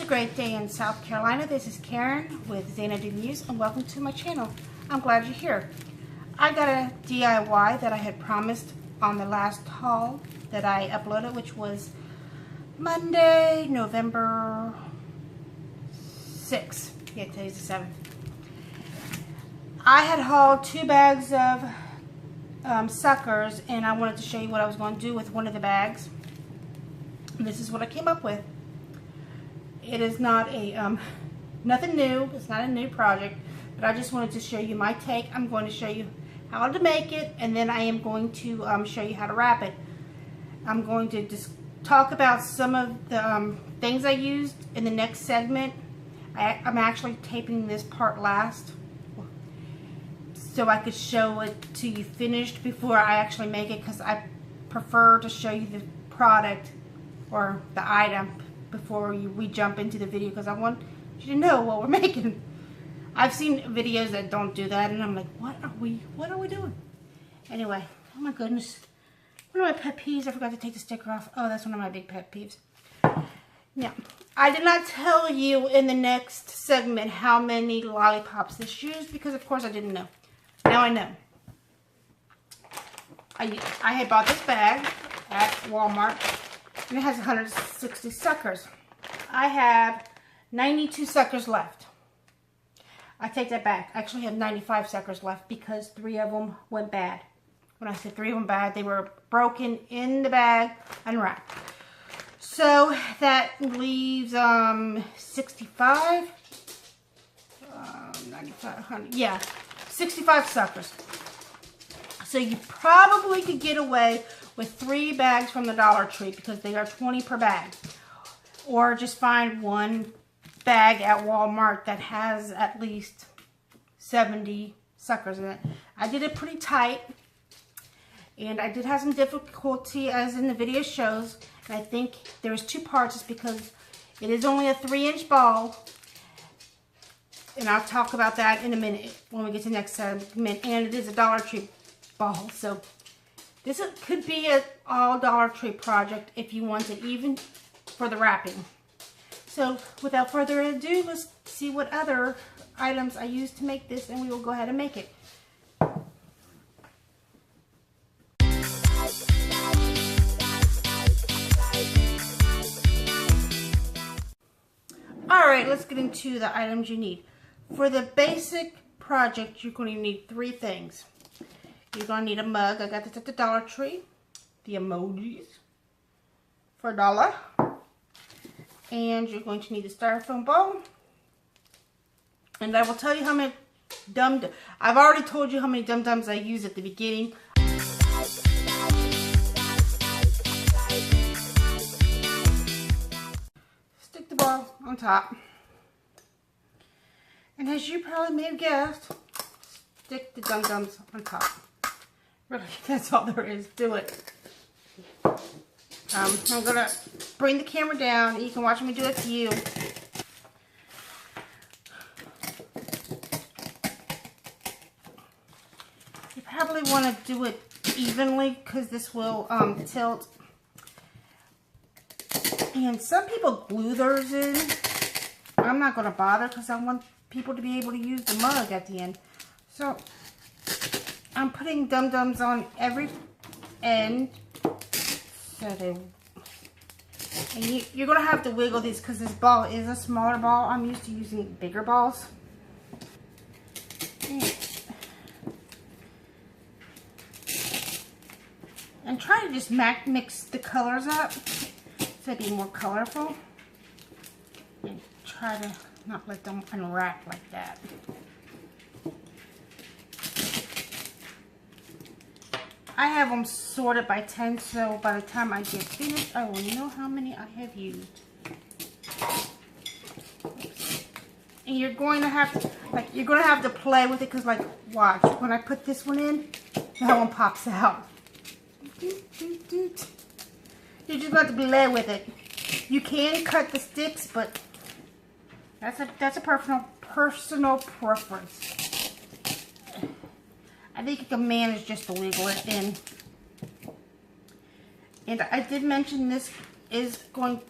great day in South Carolina. This is Karen with Xanadu News, and welcome to my channel. I'm glad you're here. I got a DIY that I had promised on the last haul that I uploaded, which was Monday, November 6th. Yeah, today's the 7th. I had hauled 2 bags of suckers, and I wanted to show you what I was going to do with one of the bags. And this is what I came up with. It is not a nothing new. It's not a new project, but I just wanted to show you my take. I'm going to show you how to make it, and then I am going to show you how to wrap it. I'm going to just talk about some of the things I used in the next segment. I'm actually taping this part last so I could show it to you finished before I actually make it, because I prefer to show you the product or the item before we jump into the video, because I want you to know what we're making. I've seen videos that don't do that, and I'm like, what are we doing? Anyway, oh my goodness. One of my pet peeves, I forgot to take the sticker off. Oh, that's one of my big pet peeves. Yeah, I did not tell you in the next segment how many lollipops this used, because of course I didn't know. Now I know. I had bought this bag at Walmart, and it has 160 suckers. I have 92 suckers left. I take that back. I actually have 95 suckers left because 3 of them went bad. When I said 3 of them bad, they were broken in the bag, unwrapped. So that leaves 65, 95, 100, yeah, 65 suckers. So you probably could get away with 3 bags from the Dollar Tree, because they are 20 per bag. Or just find one bag at Walmart that has at least 70 suckers in it. I did it pretty tight, and I did have some difficulty, as in the video shows. And I think there was 2 parts, just because it is only a 3-inch ball. And I'll talk about that in a minute when we get to the next segment. And it is a Dollar Tree ball, so this could be an all Dollar Tree project if you want it, even for the wrapping. So without further ado, let's see what other items I used to make this, and we will go ahead and make it. Alright, let's get into the items you need. For the basic project, you're going to need 3 things. You're going to need a mug. I got this at the Dollar Tree. The emojis for $1. And you're going to need a styrofoam bowl. And I will tell you how many I've already told you how many dum-dums I use at the beginning. Stick the ball on top. And as you probably may have guessed, stick the dum-dums on top. Really, that's all there is to it. I'm going to bring the camera down. You can watch me do it to you. You probably want to do it evenly, because this will tilt. And some people glue theirs in. I'm not going to bother, because I want people to be able to use the mug at the end. So I'm putting dum-dums on every end. So and you're going to have to wiggle these, because this ball is a smaller ball. I'm used to using bigger balls. And try to just mix the colors up so it'd be more colorful. And try to not let them unwrap like that. I have them sorted by 10, so by the time I get finished, I will know how many I have used. And you're going to have to, play with it, because, like, watch, when I put this one in, that one pops out. You're just going to play with it. You can cut the sticks, but that's a personal preference. I think you can manage just to wiggle it in. And I did mention this is going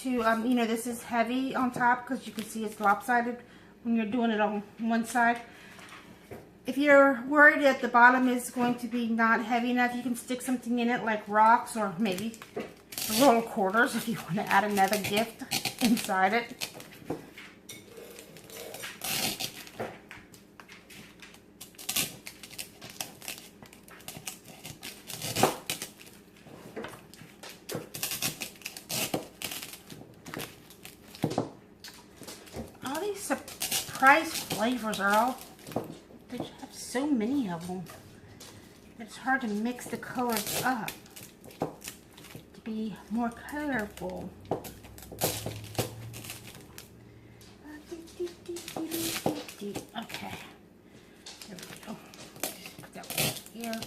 to, you know, this is heavy on top because you can see it's lopsided when you're doing it on one side. If you're worried that the bottom is going to be not heavy enough, you can stick something in it like rocks or maybe little quarters if you want to add another gift inside it. All these surprise flavors are all, they have so many of them. It's hard to mix the colors up to be more colorful. Okay, there we go. Put that one here.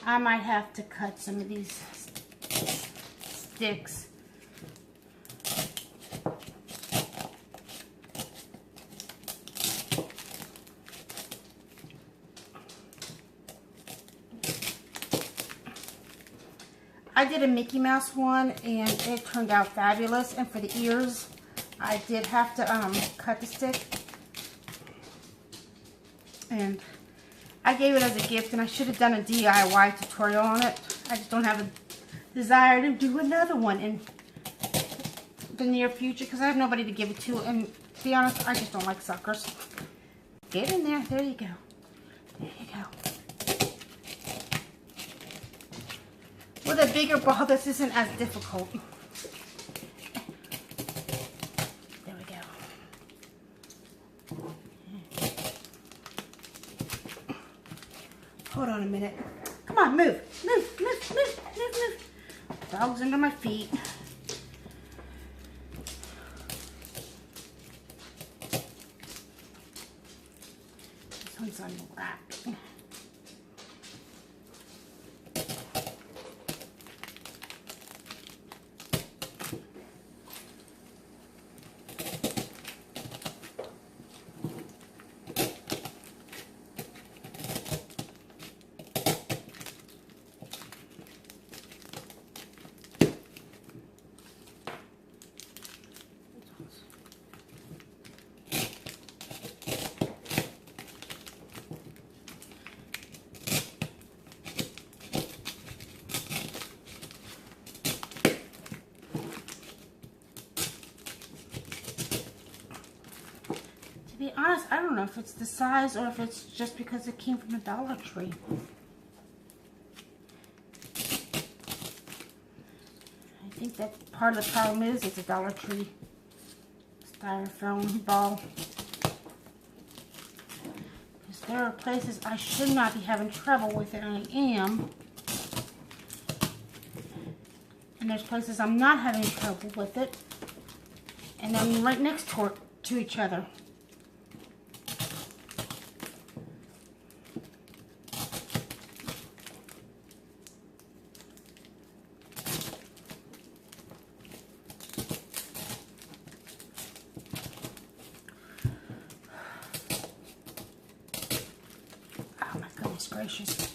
I might have to cut some of these sticks. I did a Mickey Mouse one and it turned out fabulous, and for the ears I did have to cut the stick, and I gave it as a gift, and I should have done a DIY tutorial on it. I just don't have a desire to do another one in the near future because I have nobody to give it to, and to be honest, I just don't like suckers. Get in there. There you go. There you go. With a bigger ball, this isn't as difficult. There we go. Hold on a minute. Come on, move. Move, move, move, move, move. Dog's under my feet. This one's unwrapping. To be honest, I don't know if it's the size or if it's just because it came from a Dollar Tree. I think that part of the problem is it's a Dollar Tree styrofoam ball. Because there are places I should not be having trouble with it, and I am. And there's places I'm not having trouble with it, and I'm right next to each other. Gracious.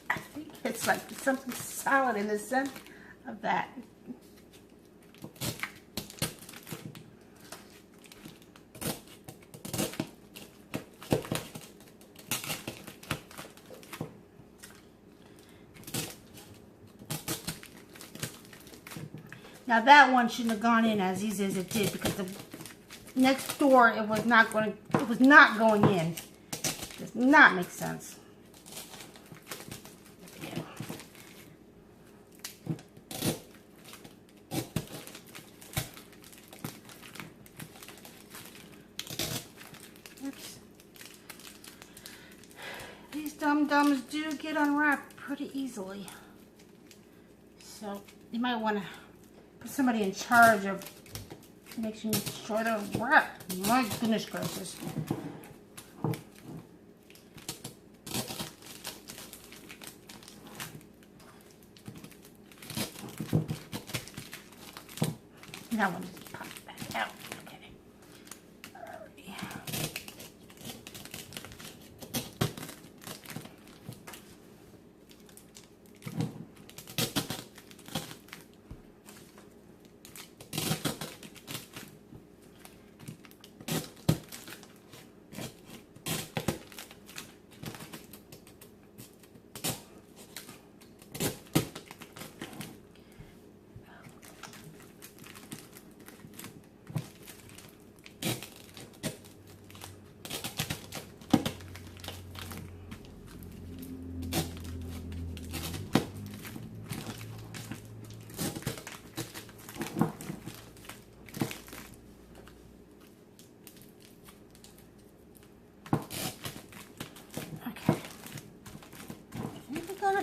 I think it's like something solid in the center of that. Now that one shouldn't have gone in as easy as it did, because the next door it was not going in. Does not make sense. These dum-dums do get unwrapped pretty easily. So you might want to put somebody in charge of making sure they're wrapped. My goodness gracious. That one just popped back out. Okay. Alrighty.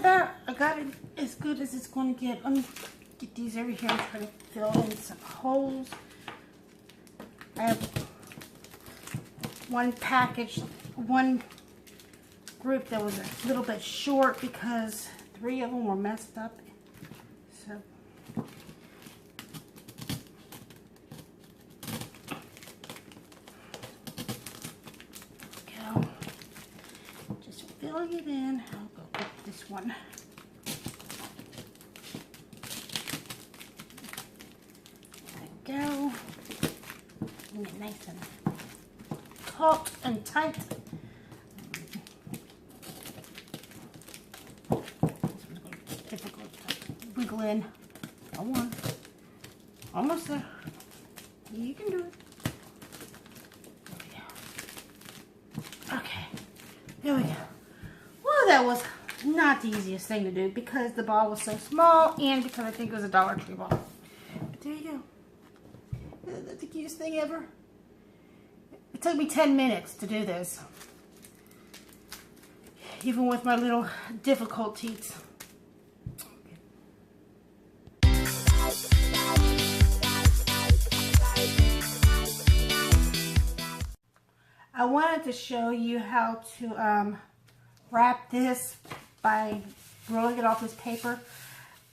I got it as good as it's going to get. Let me get these over here and try to fill in some holes. I have one group that was a little bit short because 3 of them were messed up. So go. Just filling it in. I'll go with this one. There we go. Make it nice and taut and tight. This one's going to be difficult to wiggle in. Come on. Almost there. You can do it. There we go. Okay. There we go. Well, that was not the easiest thing to do because the ball was so small and because I think it was a Dollar Tree ball. But there you go. Isn't that the cutest thing ever? It took me 10 minutes to do this. Even with my little difficulties. I wanted to show you how to wrap this by rolling it off this paper,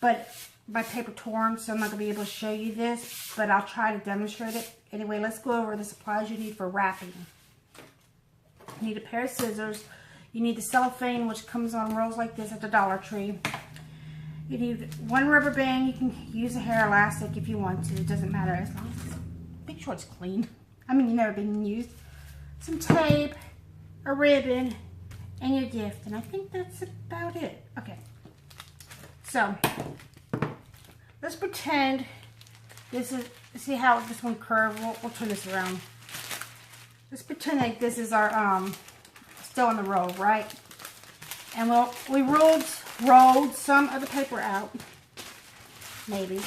but my paper torn, so I'm not going to be able to show you this, but I'll try to demonstrate it. Anyway, let's go over the supplies you need for wrapping. You need a pair of scissors. You need the cellophane, which comes on rolls like this at the Dollar Tree. You need one rubber band. You can use a hair elastic if you want to. It doesn't matter as long as make sure it's clean. I mean, you've never been used. Some tape, a ribbon, and your gift. And I think that's about it. Okay. So let's pretend this is, see how this one curved? We'll turn this around. Let's pretend like this is our, still on the roll, right? And we rolled some of the paper out. Maybe. Okay.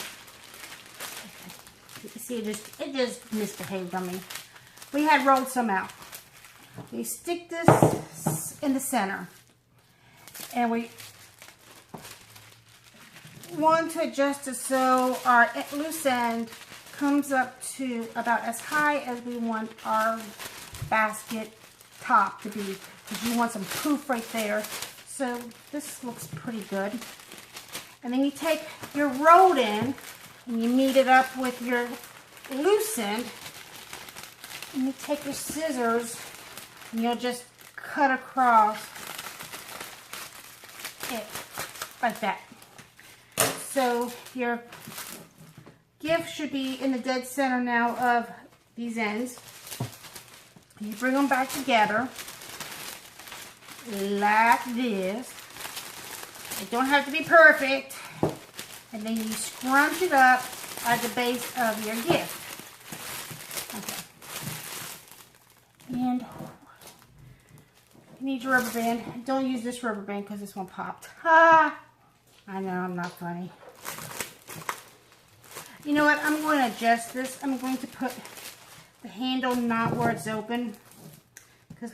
See, it just misbehaved on me. We had rolled some out. We stick this in the center. And we want to adjust it so our loose end comes up to about as high as we want our basket top to be, because you want some poof right there. So this looks pretty good. And then you take your rolled end and you meet it up with your loose end, and you take your scissors and you'll just cut across it like that. So your gift should be in the dead center now of these ends. You bring them back together like this. It don't have to be perfect. And then you scrunch it up at the base of your gift. Okay. And you need your rubber band. Don't use this rubber band because this one popped. Ha! I know, I'm not funny. You know what? I'm going to adjust this. I'm going to put the handle not where it's open. Because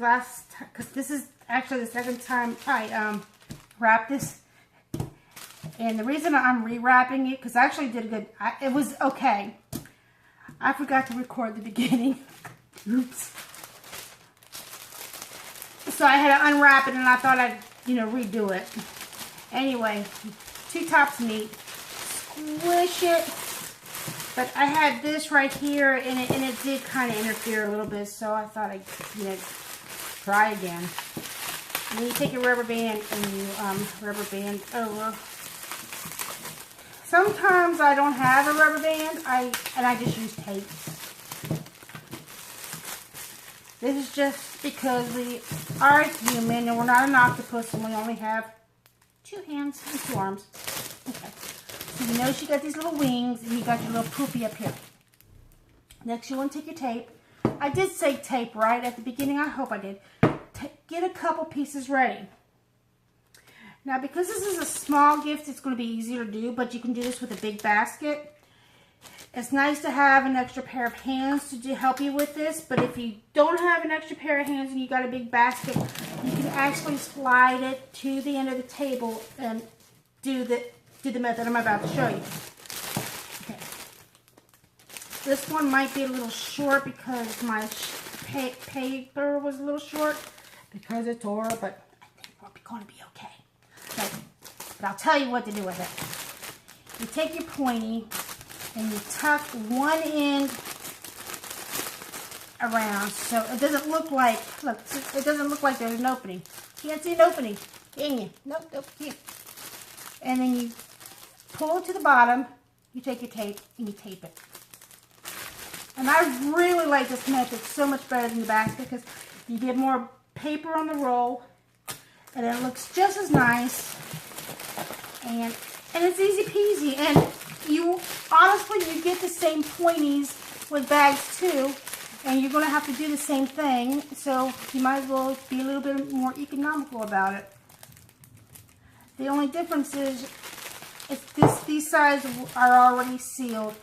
this is actually the second time I wrapped this. And the reason I'm rewrapping it, because I actually did a good, it was okay. I forgot to record the beginning. Oops. So I had to unwrap it and I thought I'd, redo it. Anyway, 2 tops meet. Squish it. But I had this right here, and it did kind of interfere a little bit, so I thought I'd, try again. And then you take your rubber band and you rubber band over. Sometimes I don't have a rubber band, and I just use tape. This is just because we are human and we're not an octopus, and we only have 2 hands and 2 arms. Okay. So you notice you got these little wings and you got your little poopy up here. Next you want to take your tape. I did say tape right at the beginning. I hope I did. Get a couple pieces ready. Now because this is a small gift, it's going to be easier to do, but you can do this with a big basket. It's nice to have an extra pair of hands to help you with this, but if you don't have an extra pair of hands and you got a big basket, you can actually slide it to the end of the table and do the method I'm about to show you. Okay. This one might be a little short because my paper was a little short because it tore, but I think we're going to be okay. But I'll tell you what to do with it. You take your pointy and you tuck one end around so it doesn't look like, look, it doesn't look like there's an opening. Can't see an opening, can you? Nope, can't. And then you pull it to the bottom, you take your tape and you tape it. And I really like this method so much better than the basket because you get more paper on the roll and it looks just as nice and it's easy peasy. And you honestly, you get the same pointies with bags too, and you're going to have to do the same thing, so you might as well be a little bit more economical about it. The only difference is these sides are already sealed,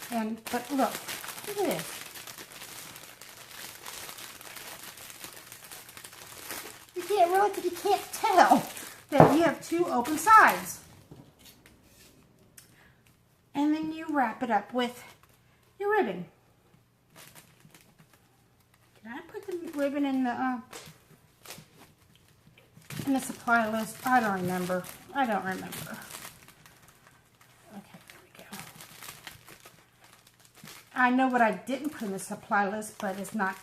but look at this. You can't tell that you have two open sides. And then you wrap it up with your ribbon. Did I put the ribbon in the supply list? I don't remember. Okay, there we go. I know what I didn't put in the supply list, but it's not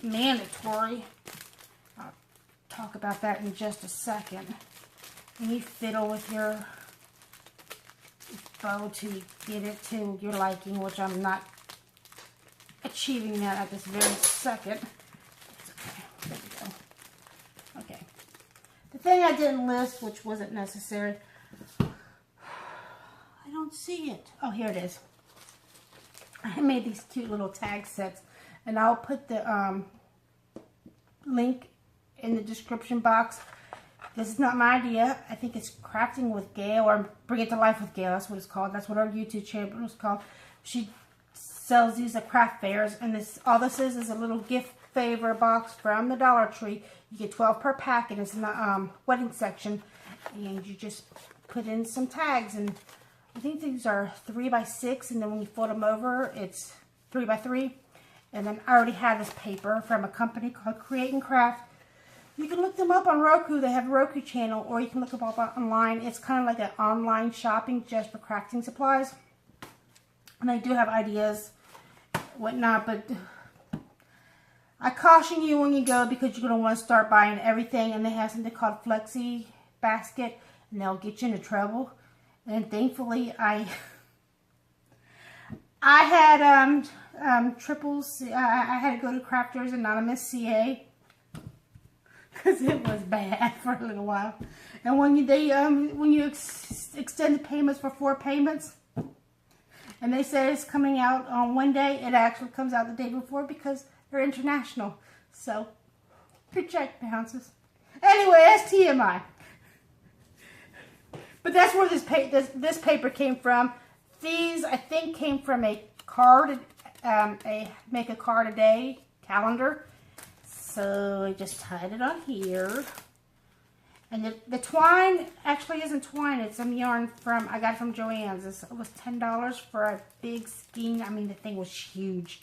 mandatory. I'll talk about that in just a second. And you fiddle with your bow till you get it to your liking, which I'm not achieving that at this very second. It's okay. There we go. Okay. The thing I didn't list, which wasn't necessary, I don't see it. Oh, here it is. I made these cute little tag sets, and I'll put the link in the description box. This is not my idea. I think it's Crafting with Gail, or Bring It to Life with Gail. That's what it's called. That's what our YouTube channel is called. She sells these at craft fairs, and all this is a little gift favor box from the Dollar Tree. You get 12 per pack, and it's in the wedding section. And you just put in some tags, and I think these are 3 by 6, and then when you fold them over, it's 3 by 3. And then I already had this paper from a company called Create and Craft. You can look them up on Roku. They have a Roku channel, or you can look them up online. It's kind of like an online shopping just for crafting supplies. And they do have ideas, whatnot, but I caution you when you go because you're going to want to start buying everything. And they have something called Flexi Basket, and they'll get you into trouble. And thankfully, I had triples. I had to go to Crafters Anonymous CA. Because it was bad for a little while. And when you extend the payments for 4 payments, and they say it's coming out on one day, it actually comes out the day before because they're international. So, your check bounces. Anyway, that's TMI. But that's where this paper came from. These, I think, came from a card, a Make a Card a Day calendar. So I just tied it on here. And the twine actually isn't twine. It's some yarn I got it from Joann's. It was $10 for a big skein. I mean, the thing was huge.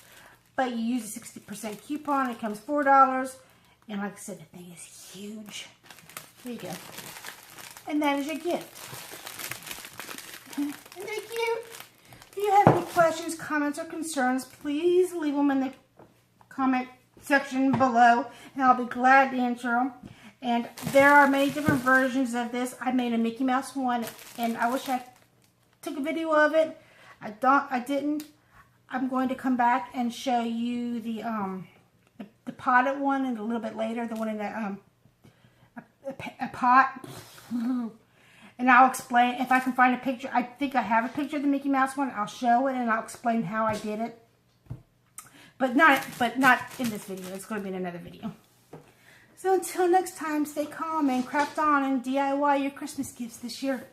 But you use a 60% coupon. It comes $4. And like I said, the thing is huge. There you go. And that is your gift. Isn't that cute? If you have any questions, comments, or concerns, please leave them in the comment section below, and I'll be glad to answer them. And there are many different versions of this. I made a Mickey Mouse one, and I wish I took a video of it. I didn't. I'm going to come back and show you the potted one, and a little bit later the one in the a pot. And I'll explain if I can find a picture. I think I have a picture of the Mickey Mouse one. I'll show it, and I'll explain how I did it. But not in this video. It's going to be in another video. So until next time, stay calm and craft on and DIY your Christmas gifts this year.